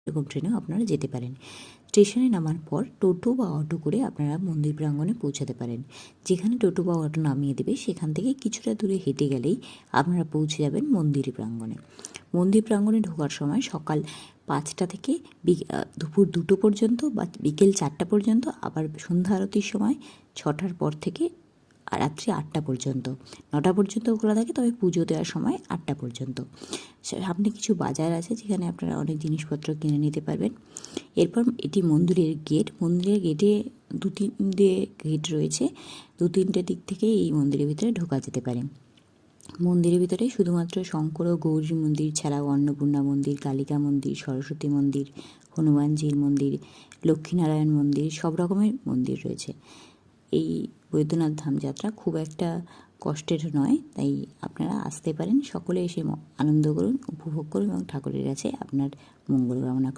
এরকম ট্রেনেও আপনারা যেতে পারেন। স্টেশনে নামার পর টোটো বা অটো করে আপনারা মন্দির প্রাঙ্গণে পৌঁছাতে পারেন। যেখানে টোটো বা অটো নামিয়ে দেবে সেখান থেকে কিছুটা দূরে হেঁটে গেলেই আপনারা পৌঁছে যাবেন মন্দির প্রাঙ্গণে। মন্দির প্রাঙ্গণে ঢোকার সময় সকাল 5টা থেকে দুপুর 2টো পর্যন্ত বা বিকেল 4টা পর্যন্ত, আবার সন্ধ্যা আরতির সময় 6টার পর থেকে রাত্রি 8টা পর্যন্ত। 9টা পর্যন্ত খোলা থাকে, তবে পুজো দেওয়ার সময় 8টা পর্যন্ত। সামনে কিছু বাজার আছে যেখানে আপনারা অনেক জিনিসপত্র কিনে নিতে পারবেন। এরপর এটি মন্দিরের গেট। মন্দিরের গেটে 2-3টে গেট রয়েছে। 2-3টে দিক থেকে এই মন্দিরের ভিতরে ঢোকা যেতে পারে। মন্দিরের ভিতরে শুধুমাত্র শঙ্কর ও গৌরী মন্দির ছাড়াও অন্নপূর্ণা মন্দির, কালিকা মন্দির, সরস্বতী মন্দির, হনুমানজির মন্দির, লক্ষ্মীনারায়ণ মন্দির, সব রকমের মন্দির রয়েছে। এই বৈদ্যনাথ ধাম যাত্রা খুব একটা কষ্টের নয়, তাই আপনারা আসতে পারেন। সকলে এসে আনন্দ করুন, উপভোগ করুন এবং ঠাকুরের কাছে আপনার মঙ্গল কামনা করুন।